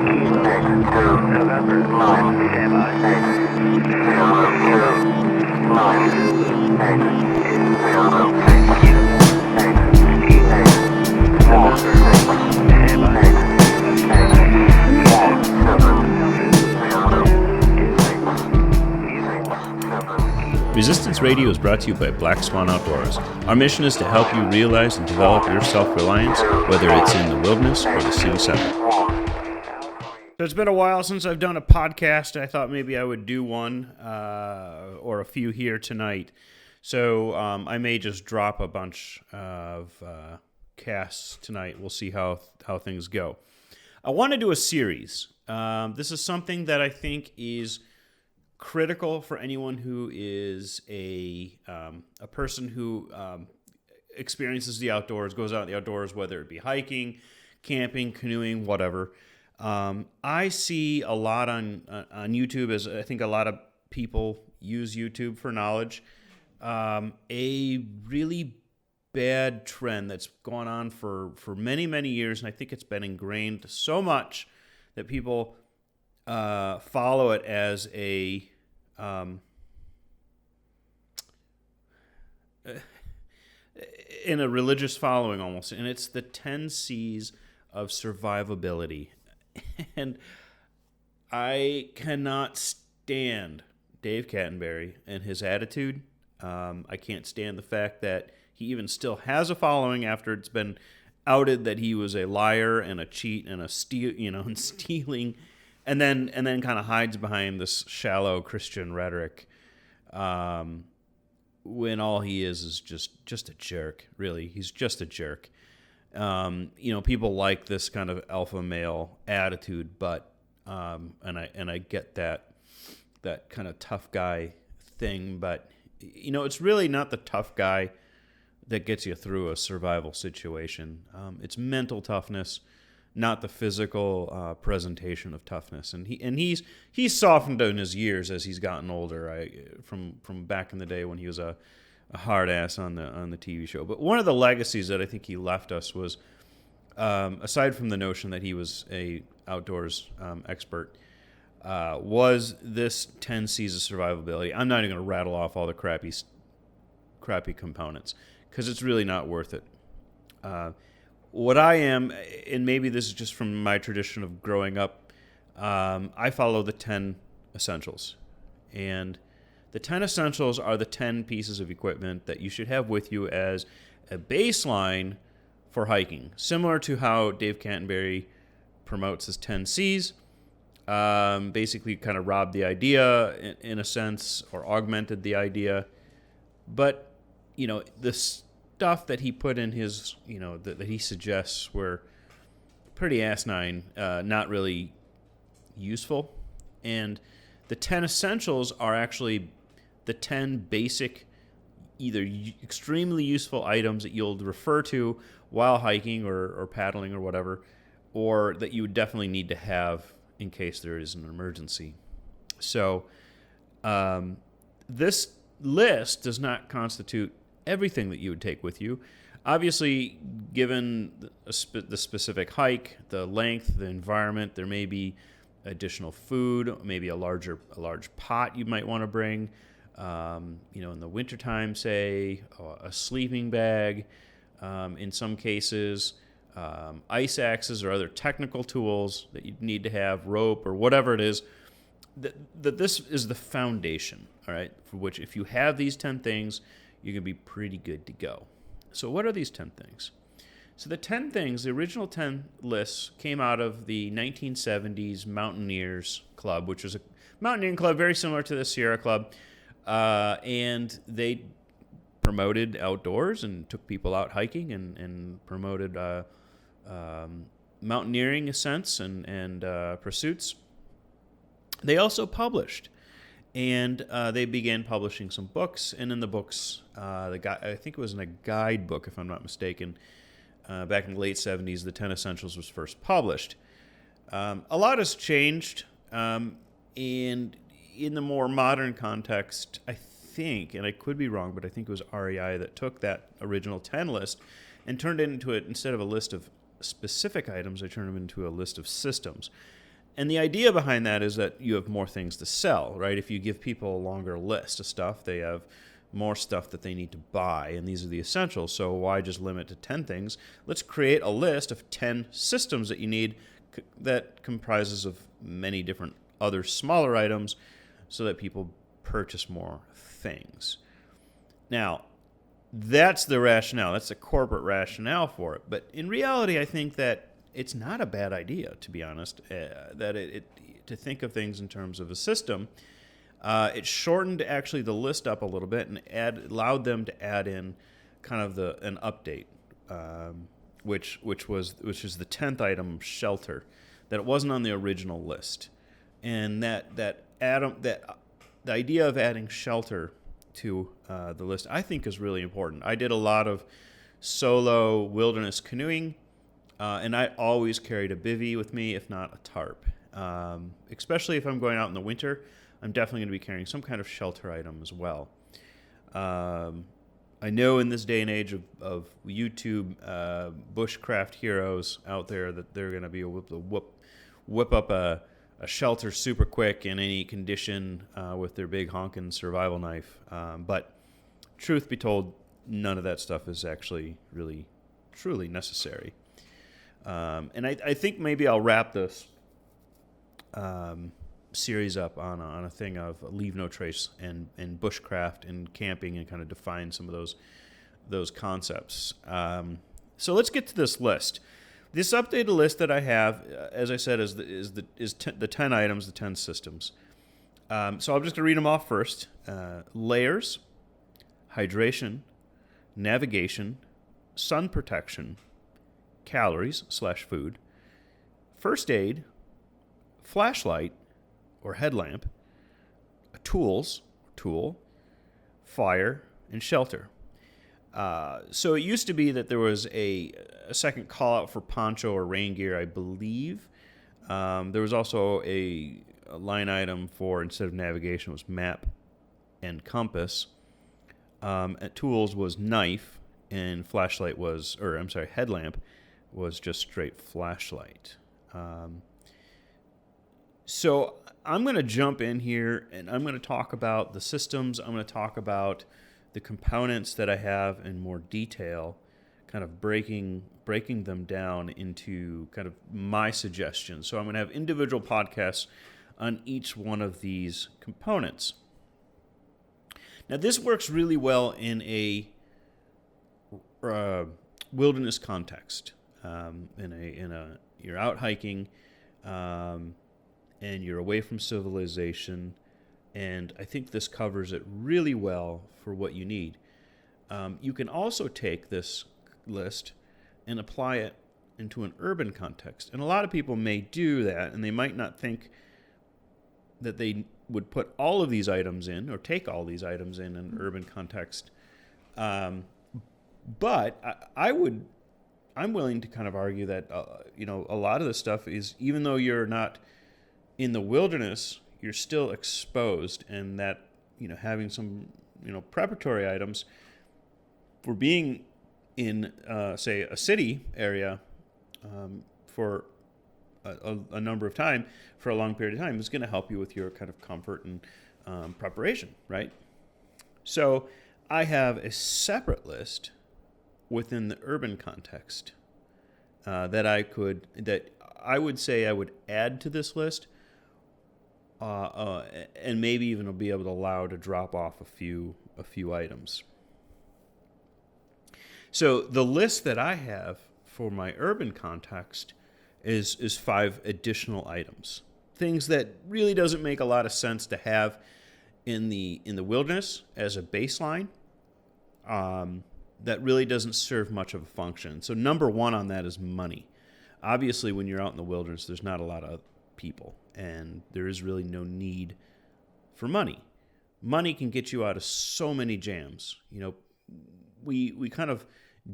November 9, stand by. 8, Resistance Radio is brought to you by Black Swan Outdoors. Our mission is to help you realize and develop your self-reliance, whether it's in the wilderness or the city center. So it's been a while since I've done a podcast. I thought maybe I would do one or a few here tonight. So I may just drop a bunch of casts tonight. We'll see how things go. I want to do a series. This is something that I think is critical for anyone who is a person who experiences the outdoors, goes out in the outdoors, whether it be hiking, camping, canoeing, whatever. I see a lot on YouTube, as I think a lot of people use YouTube for knowledge. A really bad trend that's gone on for many, many years, and I think it's been ingrained so much that people follow it as a in a religious following almost, and it's the 10 C's of survivability. And I cannot stand Dave Cattenberry and his attitude. I can't stand the fact that he even still has a following after it's been outed that he was a liar and a cheat and a and stealing, and then kind of hides behind this shallow Christian rhetoric, when all he is just a jerk. Really, he's just a jerk. People like this kind of alpha male attitude, but and I get that kind of tough guy thing, but it's really not the tough guy that gets you through a survival situation. It's mental toughness, not the physical presentation of toughness. And he's softened in his years as he's gotten older. From back in the day when he was a hard ass on the TV show. But one of the legacies that I think he left us was, aside from the notion that he was a outdoors expert, was this 10 C's of survivability. I'm not even going to rattle off all the crappy components because it's really not worth it. What I am, and maybe this is just from my tradition of growing up, I follow the 10 essentials. And the 10 essentials are the 10 pieces of equipment that you should have with you as a baseline for hiking. Similar to how Dave Cattenberry promotes his 10 C's. Basically kind of robbed the idea in a sense, or augmented the idea. But, the stuff that he put in his, that he suggests were pretty asinine, not really useful. And the 10 essentials are actually the 10 basic, either extremely useful items that you'll refer to while hiking or paddling or whatever, or that you would definitely need to have in case there is an emergency. So this list does not constitute everything that you would take with you. Obviously, given the specific hike, the length, the environment, there may be additional food, maybe a large pot you might want to bring. In the wintertime, say, a sleeping bag. In some cases, ice axes or other technical tools that you need to have, rope or whatever it is. That this is the foundation, all right, for which if you have these 10 things, you can be pretty good to go. So what are these 10 things? So the 10 things, the original 10 lists came out of the 1970s Mountaineers Club, which was a mountaineering club very similar to the Sierra Club. And they promoted outdoors and took people out hiking and promoted mountaineering ascents and pursuits. They also published, and they began publishing some books. And in the books, I think it was in a guidebook, if I'm not mistaken, back in the late 70s, the 10 Essentials was first published. A lot has changed, and in the more modern context, I think, and I could be wrong, but I think it was REI that took that original 10 list and turned it into instead of a list of specific items, I turned them into a list of systems. And the idea behind that is that you have more things to sell, right? If you give people a longer list of stuff, they have more stuff that they need to buy, and these are the essentials. So why just limit to 10 things? Let's create a list of 10 systems that you need that comprises of many different other smaller items so that people purchase more things. Now, that's the rationale. That's the corporate rationale for it. But in reality, I think that it's not a bad idea, to be honest, to think of things in terms of a system. It shortened actually the list up a little bit and allowed them to add in kind of an update, which is the 10th item, shelter, that it wasn't on the original list, and the idea of adding shelter to the list, I think, is really important. I did a lot of solo wilderness canoeing, and I always carried a bivvy with me, if not a tarp. Especially if I'm going out in the winter, I'm definitely going to be carrying some kind of shelter item as well. I know in this day and age of YouTube bushcraft heroes out there that they're going to be able to whip up a shelter super quick in any condition with their big honkin' survival knife. But truth be told, none of that stuff is actually really, truly necessary. And I think maybe I'll wrap this series up on a thing of leave no trace and bushcraft and camping and kind of define some of those concepts. So let's get to this list. This updated list that I have, as I said, is the 10 items, the 10 systems. So I'm just going to read them off first. Layers, hydration, navigation, sun protection, calories / food, first aid, flashlight or headlamp, tool, fire, and shelter. So it used to be that there was a second call out for poncho or rain gear, I believe. There was also a line item for, instead of navigation, was map and compass. At tools was knife, and headlamp was just straight flashlight. So I'm going to jump in here, and I'm going to talk about the systems. I'm going to talk about the components that I have in more detail, kind of breaking them down into kind of my suggestions. So I'm going to have individual podcasts on each one of these components. Now, this works really well in a wilderness context. You're out hiking, and you're away from civilization, and I think this covers it really well for what you need. You can also take this list and apply it into an urban context, and a lot of people may do that, and they might not think that they would put all of these items in or take all these items in an urban context. But I'm willing to kind of argue that a lot of this stuff is, even though you're not in the wilderness, you're still exposed, and that having some preparatory items for being in say a city area for a number of time, for a long period of time, is going to help you with your kind of comfort and preparation, right? So I have a separate list within the urban context that I would say I would add to this list, and maybe even be able to allow to drop off a few items. So the list that I have for my urban context is 5 additional items, things that really doesn't make a lot of sense to have in the wilderness as a baseline. That really doesn't serve much of a function. So number 1 on that is money. Obviously, when you're out in the wilderness, there's not a lot of people, and there is really no need for money. Money can get you out of so many jams. We kind of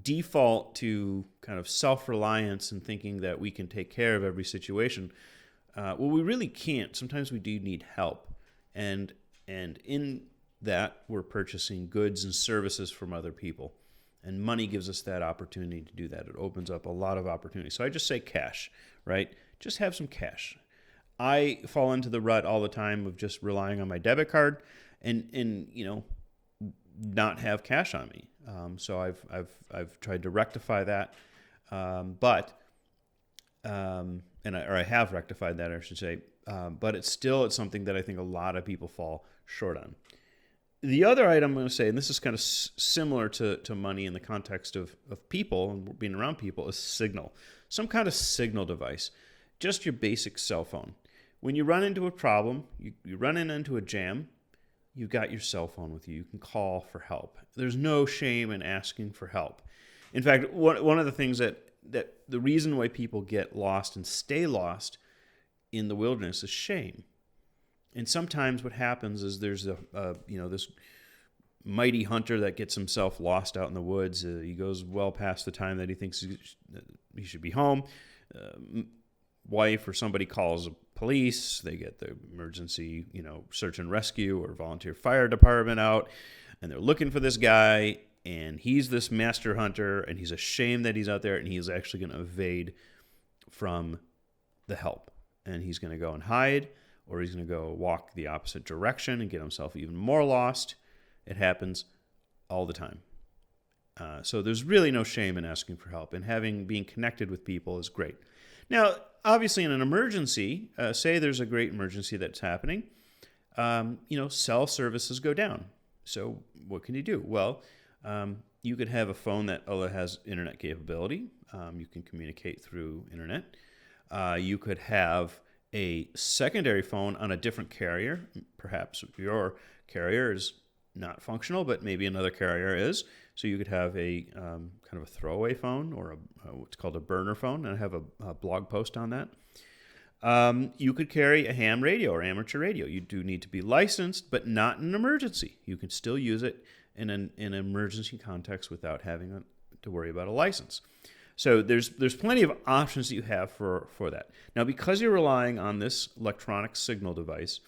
default to kind of self-reliance and thinking that we can take care of every situation. Well, we really can't. Sometimes we do need help, and in that we're purchasing goods and services from other people. And money gives us that opportunity to do that. It opens up a lot of opportunities. So I just say cash, right? Just have some cash. I fall into the rut all the time of just relying on my debit card and not have cash on me. So I've tried to rectify that, I have rectified that, I should say. But it's something that I think a lot of people fall short on. The other item I'm going to say, and this is kind of similar to money in the context of people and being around people, is Signal. Some kind of signal device. Just your basic cell phone. When you run into a problem, you run into a jam, you've got your cell phone with you. You can call for help. There's no shame in asking for help. In fact, one of the things that the reason why people get lost and stay lost in the wilderness is shame. And sometimes what happens is there's this mighty hunter that gets himself lost out in the woods. He goes well past the time that he thinks he should be home. Wife or somebody calls police. They get the emergency, search and rescue or volunteer fire department out, and they're looking for this guy. And he's this master hunter, and he's ashamed that he's out there, and he's actually going to evade from the help. And he's going to go and hide, or he's going to go walk the opposite direction and get himself even more lost. It happens all the time. So there's really no shame in asking for help, and being connected with people is great. Now, obviously, in an emergency, say there's a great emergency that's happening, cell services go down. So what can you do? Well, you could have a phone that has internet capability. You can communicate through internet. You could have a secondary phone on a different carrier. Perhaps your carrier is not functional, but maybe another carrier is. So you could have a kind of a throwaway phone, or what's called a burner phone, and I have a blog post on that. You could carry a ham radio or amateur radio. You do need to be licensed, but not in an emergency. You can still use it in an emergency context without having to worry about a license. So there's plenty of options that you have for that. Now, because you're relying on this electronic signal device,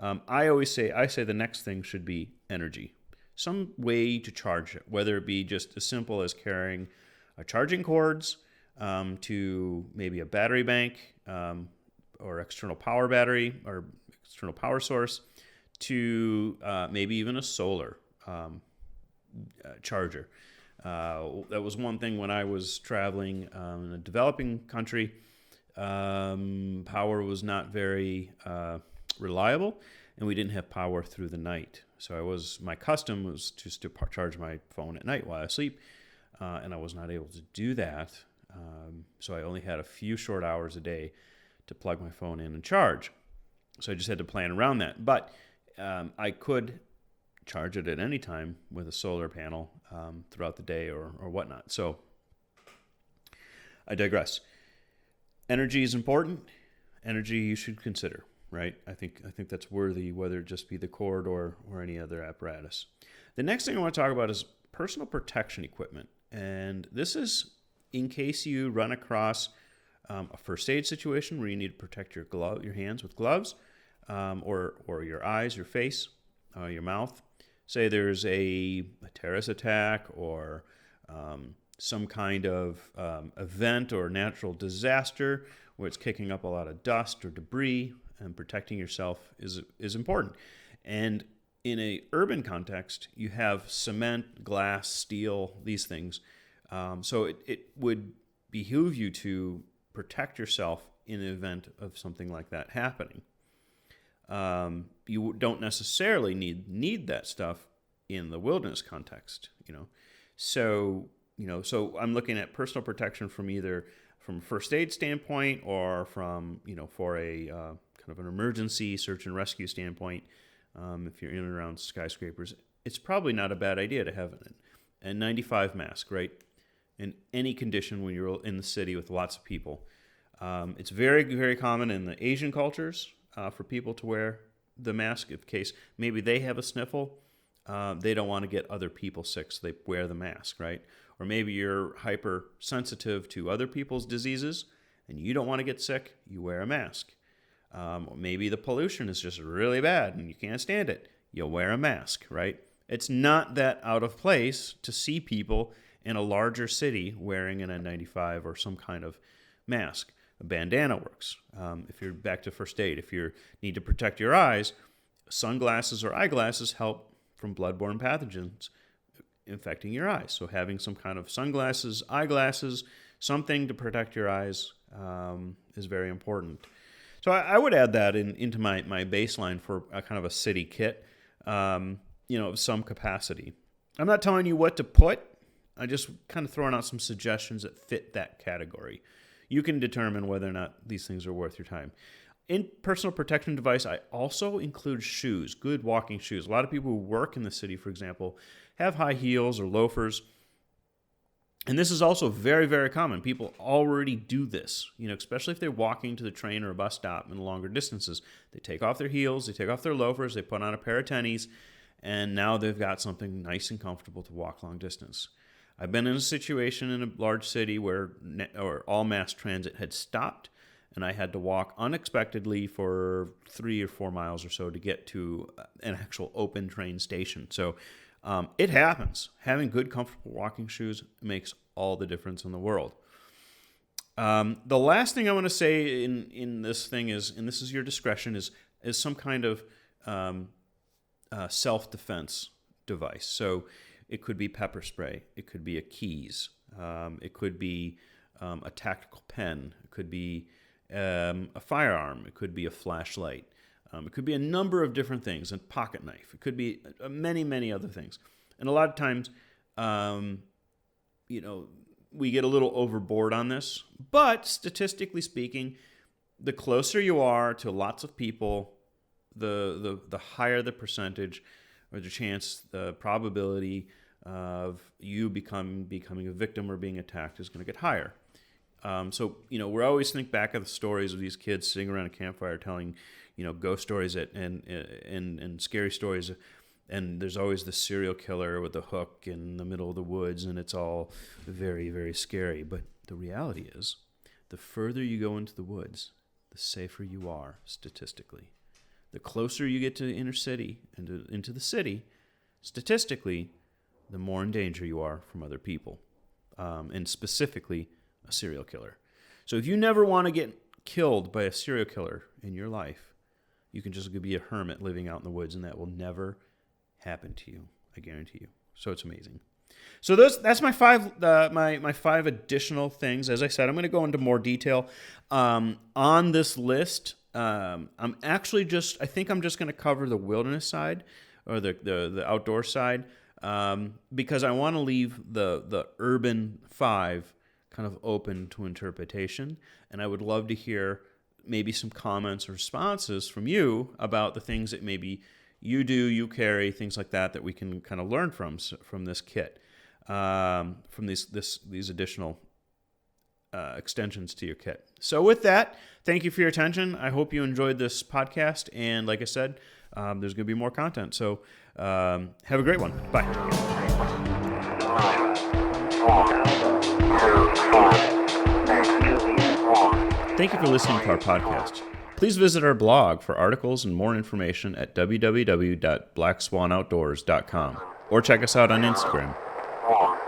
I say the next thing should be energy. Some way to charge it, whether it be just as simple as carrying a charging cords to maybe a battery bank or external power battery or external power source to maybe even a solar charger. That was one thing when I was traveling in a developing country. Power was not very reliable, and we didn't have power through the night. So my custom was just to charge my phone at night while I sleep, and I was not able to do that. So I only had a few short hours a day to plug my phone in and charge. So I just had to plan around that. But I could charge it at any time with a solar panel throughout the day or whatnot. So I digress. Energy is important. Energy you should consider, right? I think that's worthy, whether it just be the cord or any other apparatus. The next thing I want to talk about is personal protection equipment. And this is in case you run across a first aid situation where you need to protect your hands with gloves, or your eyes, your face, your mouth. Say there's a terrorist attack or some kind of event or natural disaster where it's kicking up a lot of dust or debris, and protecting yourself is important. And in a urban context, you have cement, glass, steel, these things. So it would behoove you to protect yourself in the event of something like that happening. You don't necessarily need that stuff in the wilderness context, So I'm looking at personal protection from either from a first aid standpoint or from, for a kind of an emergency search and rescue standpoint. If you're in and around skyscrapers, it's probably not a bad idea to have an N95 mask, right? In any condition when you're in the city with lots of people. It's very, very common in the Asian cultures for people to wear the mask in case maybe they have a sniffle. They don't want to get other people sick, so they wear the mask, right? Or maybe you're hypersensitive to other people's diseases and you don't want to get sick, you wear a mask. Or maybe the pollution is just really bad and you can't stand it, you'll wear a mask, right? It's not that out of place to see people in a larger city wearing an N95 or some kind of mask. A bandana works. If you're back to first aid, if you need to protect your eyes, sunglasses or eyeglasses help from bloodborne pathogens infecting your eyes. So having some kind of sunglasses, eyeglasses, something to protect your eyes is very important. So I would add that into my baseline for a kind of a city kit, of some capacity. I'm not telling you what to put. I just kind of throwing out some suggestions that fit that category. You can determine whether or not these things are worth your time. In personal protection device, I also include shoes, good walking shoes. A lot of people who work in the city, for example, have high heels or loafers. And this is also very, very common. People already do this, especially if they're walking to the train or a bus stop in longer distances. They take off their heels, they take off their loafers, they put on a pair of tennies, and now they've got something nice and comfortable to walk long distance. I've been in a situation in a large city where all mass transit had stopped, and I had to walk unexpectedly for 3 or 4 miles or so to get to an actual open train station. So it happens. Having good, comfortable walking shoes makes all the difference in the world. The last thing I want to say in this thing is, and this is your discretion, is some kind of self-defense device. So it could be pepper spray. It could be a keys. It could be a tactical pen. It could be a firearm. It could be a flashlight. It could be a number of different things, a pocket knife. It could be many, many other things. And a lot of times, we get a little overboard on this. But statistically speaking, the closer you are to lots of people, the higher the percentage or the chance, the probability of you becoming a victim or being attacked is going to get higher. So we always think back of the stories of these kids sitting around a campfire telling, ghost stories and scary stories. And there's always the serial killer with the hook in the middle of the woods, and it's all very, very scary. But the reality is, the further you go into the woods, the safer you are statistically. The closer you get to the inner city and into the city, statistically, the more in danger you are from other people, and specifically a serial killer. So if you never want to get killed by a serial killer in your life, you can just be a hermit living out in the woods, and that will never happen to you. I guarantee you. So it's amazing. So that's my five my 5 additional things. As I said, I'm going to go into more detail on this list. I'm just going to cover the wilderness side or the outdoor side because I want to leave the urban 5 kind of open to interpretation, and I would love to hear maybe some comments or responses from you about the things that maybe you carry, things like that we can kind of learn from this kit, from these additional extensions to your kit. So with that, thank you for your attention. I hope you enjoyed this podcast, and like I said, there's going to be more content. So have a great one. Bye. 9, 1, 2, 5, 8, 1. Thank you for listening to our podcast. Please visit our blog for articles and more information at www.blackswanoutdoors.com or check us out on Instagram. 1.